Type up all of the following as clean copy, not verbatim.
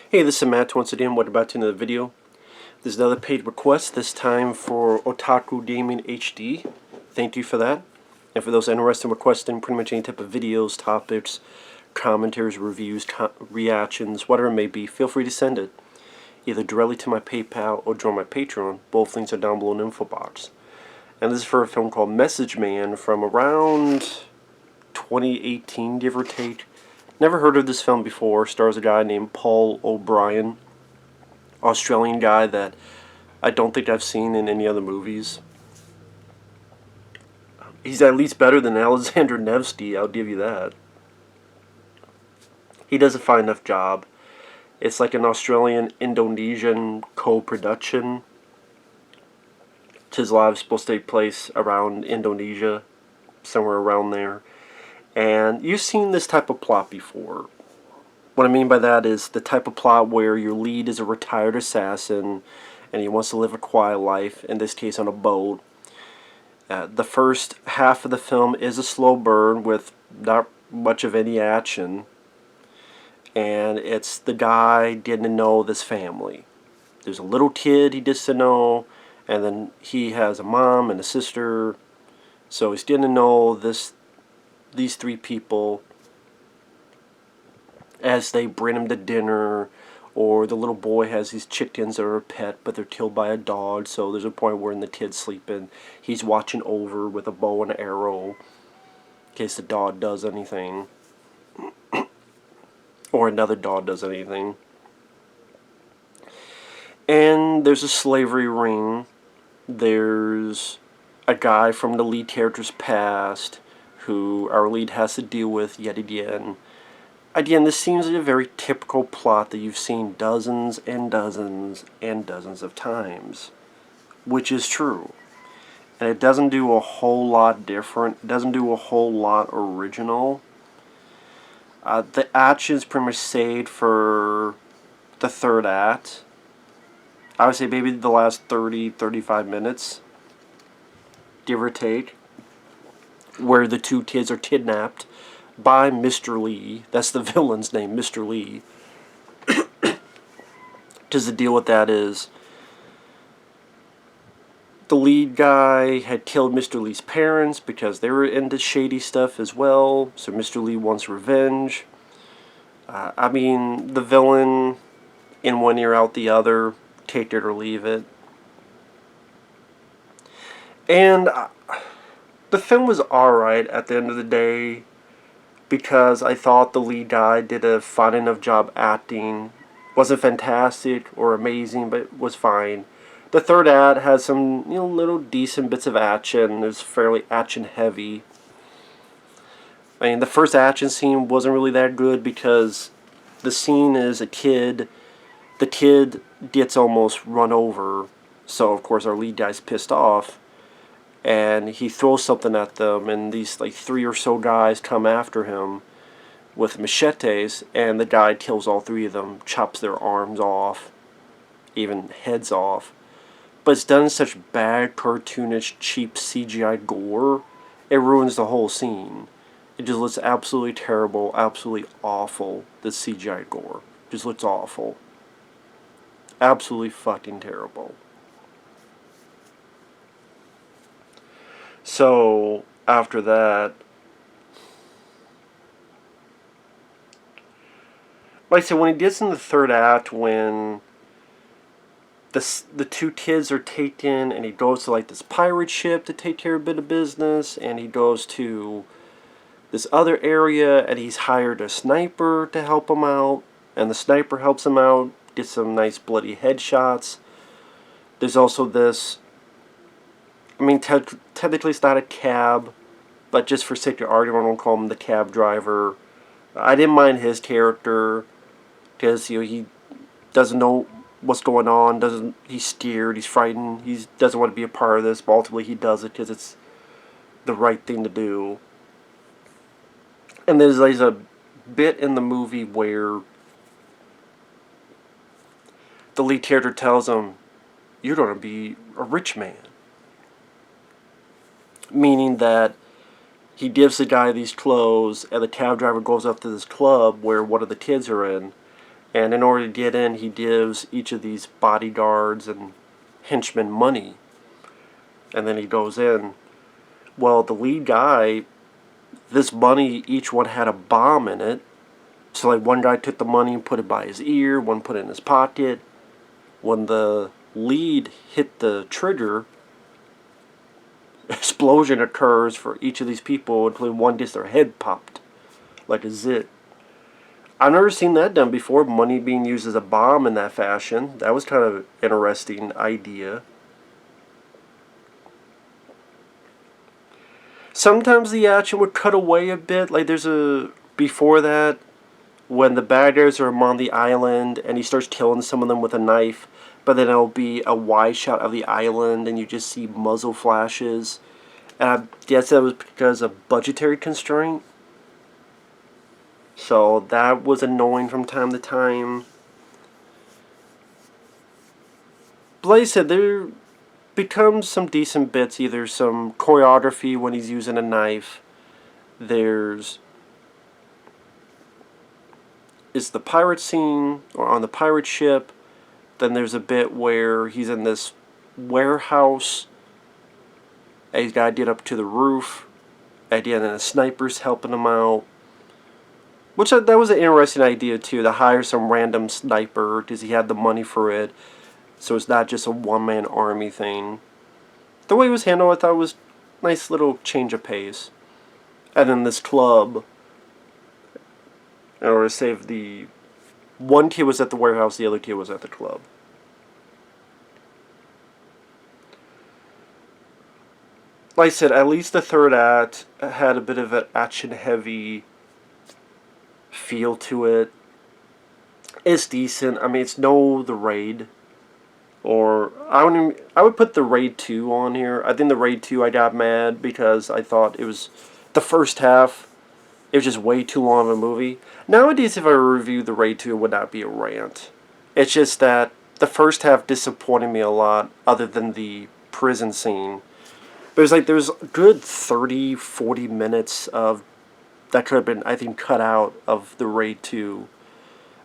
Hey, this is Matt once again. What about to another video? This is another paid request, this time for OtakuGamingHD. Thank you for that. And for those interested in requesting pretty much any type of videos, topics, commentaries, reviews, reactions, whatever it may be, feel free to send it. Either directly to my PayPal or join my Patreon. Both links are down below in the info box. And this is for a film called Message Man from around 2018, give or take. Never heard of this film before. Stars a guy named Paul O'Brien, Australian guy that I don't think I've seen in any other movies. He's at least better than Alexander Nevsky, I'll give you that. He does a fine enough job. It's like an Australian-Indonesian co-production. His live is supposed to take place around Indonesia, somewhere around there. And you've seen this type of plot before. What I mean by that is the type of plot where your lead is a retired assassin and he wants to live a quiet life, in this case on a boat. The first half of the film is a slow burn with not much of any action. And it's the guy getting to know this family. There's a little kid he gets to know, and then he has a mom and a sister. So he's getting to know these three people as they bring him to dinner, or the little boy has these chickens that are a pet but they're killed by a dog, so there's a point where the kid's sleeping, he's watching over with a bow and arrow in case the dog does anything or another dog does anything. And there's a slavery ring. There's a guy from the lead character's past who our lead has to deal with yet again. Again, this seems like a very typical plot that you've seen dozens and dozens and dozens of times, which is true. And it doesn't do a whole lot different. It doesn't do a whole lot original. The action's pretty much saved for the third act. I would say maybe the last 30-35 minutes, give or take, where the two kids are kidnapped by Mr. Lee. That's the villain's name, Mr. Lee. Because the deal with that is the lead guy had killed Mr. Lee's parents because they were into shady stuff as well, so Mr. Lee wants revenge. I mean, the villain, in one ear out the other, take it or leave it. And the film was alright at the end of the day, because I thought the lead guy did a fine enough job acting. Wasn't fantastic or amazing, but was fine. The third act has some little decent bits of action. It's fairly action heavy. I mean, the first action scene wasn't really that good because the scene is a kid. The kid gets almost run over, so of course our lead guy's pissed off. And he throws something at them, and these like 3 or so guys come after him with machetes, and the guy kills all 3 of them, chops their arms off, even heads off. But it's done in such bad, cartoonish, cheap CGI gore, it ruins the whole scene. It just looks absolutely terrible, absolutely awful, the CGI gore. It just looks awful. Absolutely fucking terrible. So, after that, like I said, when he gets in the third act, when the 2 kids are taken, and he goes to like this pirate ship to take care of a bit of business, and he goes to this other area, and he's hired a sniper to help him out, and the sniper helps him out, gets some nice bloody headshots. There's also this, I mean, technically it's not a cab, but just for sake of argument, I won't call him the cab driver. I didn't mind his character, because he doesn't know what's going on. He's scared, he's frightened, he doesn't want to be a part of this, but ultimately he does it because it's the right thing to do. And there's a bit in the movie where the lead character tells him, "You're going to be a rich man." Meaning that he gives the guy these clothes, and the cab driver goes up to this club where one of the kids are in, And in order to get in, he gives each of these bodyguards and henchmen money. And then he goes in. Well, the lead guy, this money, each one had a bomb in it. So like one guy took the money and put it by his ear, one put it in his pocket. When the lead hit the trigger, explosion occurs for each of these people, including one gets their head popped like a zit. I've never seen that done before, money being used as a bomb in that fashion. That was kind of an interesting idea. Sometimes the action would cut away a bit, like there's a, before that, when the bad guys are on the island and he starts killing some of them with a knife, but then it'll be a wide shot of the island and you just see muzzle flashes. And I guess that was because of budgetary constraint. So that was annoying from time to time. But like I said, there becomes some decent bits, either some choreography when he's using a knife. There's is the pirate scene, or on the pirate ship. Then there's a bit where he's in this warehouse and he's got to get up to the roof. And then a sniper's helping him out. Which, that was an interesting idea too, to hire some random sniper because he had the money for it. So it's not just a one-man army thing. The way it was handled, I thought was a nice little change of pace. And then this club, in order to save the... One kid was at the warehouse, the other kid was at the club. Like I said, at least the third act had a bit of an action-heavy feel to it. It's decent. I mean, it's no The Raid. Or, I would put The Raid 2 on here. I think The Raid 2 I got mad because I thought it was... The first half, it was just way too long of a movie. Nowadays, if I review The Raid 2, it would not be a rant. It's just that the first half disappointed me a lot, other than the prison scene. But it was like, there was a good 30, 40 minutes of... that could have been, I think, cut out of The Raid 2.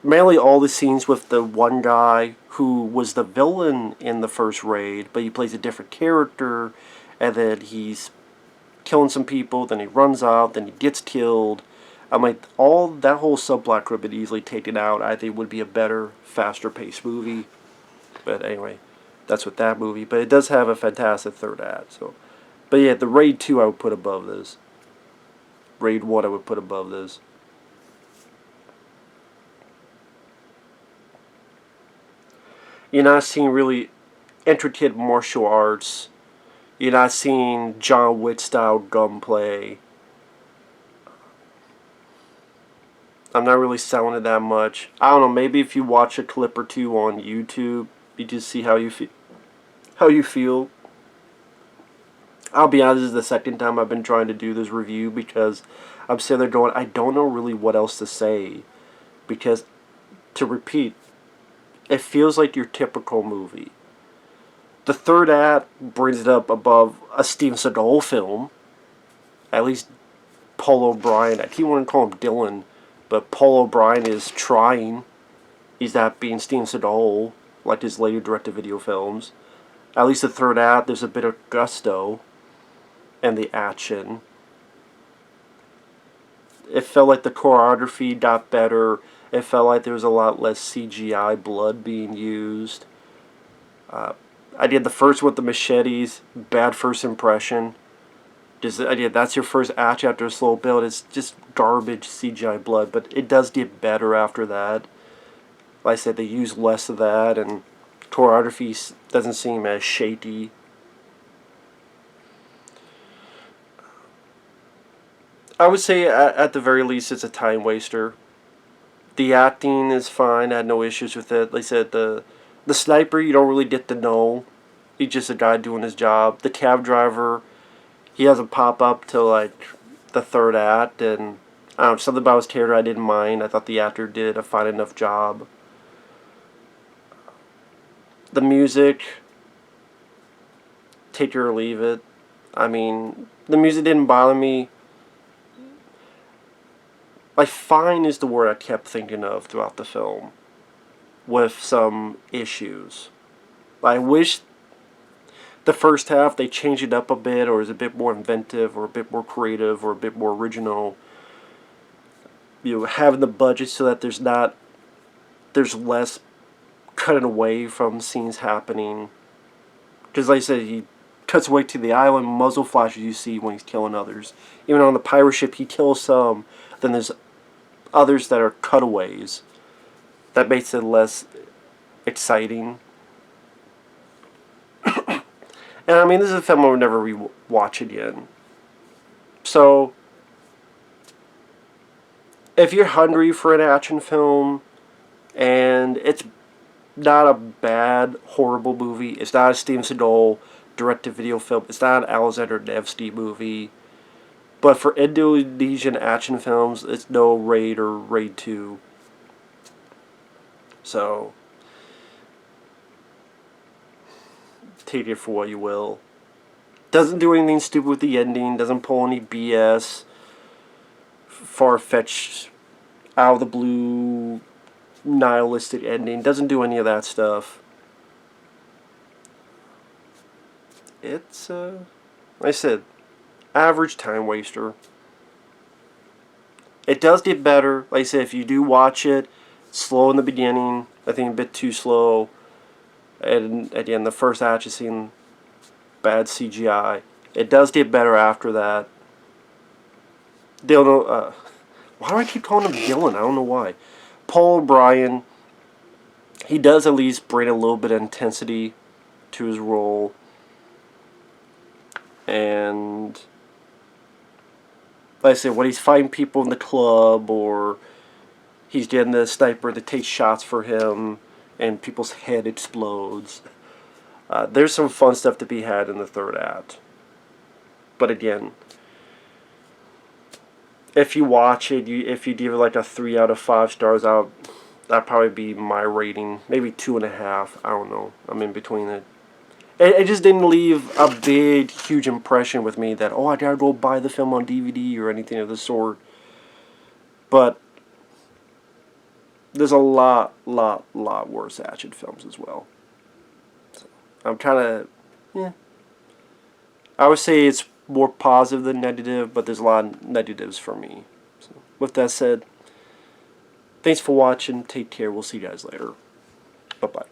Mainly all the scenes with the one guy who was the villain in the first Raid, but he plays a different character, and then he's killing some people, then he runs out, then he gets killed. I'm like, all that whole subplot could have been easily taken out. I think it would be a better, faster paced movie. But anyway, that's with that movie. But it does have a fantastic third act. So, but yeah, the Raid 2 I would put above this. Raid 1 I would put above this. You're not seeing really intricate martial arts. You're not seeing John Wick style gunplay. I'm not really selling it that much. I don't know, maybe if you watch a clip or two on YouTube, you just see how you feel. I'll be honest, this is the second time I've been trying to do this review because I'm sitting there going, I don't know really what else to say. Because, to repeat, it feels like your typical movie. The third act brings it up above a Steven Seagal film. At least Paul O'Brien, I keep wanting to call him Dylan, but Paul O'Brien is trying. He's not being Steven Seagal like his later direct-to-video films. At least the third act, there's a bit of gusto and the action. It felt like the choreography got better. It felt like there was a lot less CGI blood being used. I did the first with the machetes. Bad first impression. That's your first act after a slow build. It's just garbage CGI blood. But it does get better after that. Like I said, they use less of that. And choreography doesn't seem as shaky. I would say at the very least it's a time waster. The acting is fine. I had no issues with it. Like I said, the sniper you don't really get to know. He's just a guy doing his job. The cab driver, he doesn't pop up till like the third act, and I don't know, something about his character I didn't mind. I thought the actor did a fine enough job. The music, take it or leave it. I mean, the music didn't bother me. Like, fine is the word I kept thinking of throughout the film. with some issues. I wish the first half they changed it up a bit, or is a bit more inventive, or a bit more creative, or a bit more original. You know, having the budget so that there's less cutting away from scenes happening. Because like I said, he cuts away to the island, muzzle flashes you see when he's killing others. Even on the pirate ship, he kills some, then there's others that are cutaways. That makes it less exciting. And I mean, this is a film I would never re-watch again. So, if you're hungry for an action film, and it's not a bad, horrible movie, it's not a Steven Seagal direct-to-video film, it's not an Alexander Nevsky movie, but for Indonesian action films, it's no Raid or Raid 2. So, take it for what you will. Doesn't do anything stupid with the ending, doesn't pull any BS, far-fetched, out of the blue, nihilistic ending, doesn't do any of that stuff. It's, like I said, average time waster. It does get better. Like I said, if you do watch it, slow in the beginning, I think a bit too slow. And at the end, the first action scene, bad CGI. It does get better after that. Dylan, why do I keep calling him Dylan? I don't know why. Paul O'Brien, he does at least bring a little bit of intensity to his role. And like I said, when he's fighting people in the club, or he's getting the sniper that takes shots for him, and people's head explodes, there's some fun stuff to be had in the third act. But again, if you watch it, if you give it like a 3 out of 5 stars, that'd probably be my rating. Maybe 2.5. I don't know. I'm in between it. It just didn't leave a big, huge impression with me that, oh, I gotta go buy the film on DVD or anything of the sort. But there's a lot worse action films as well. So I'm kind of, yeah. I would say it's more positive than negative, but there's a lot of negatives for me. So with that said, thanks for watching. Take care. We'll see you guys later. Bye-bye.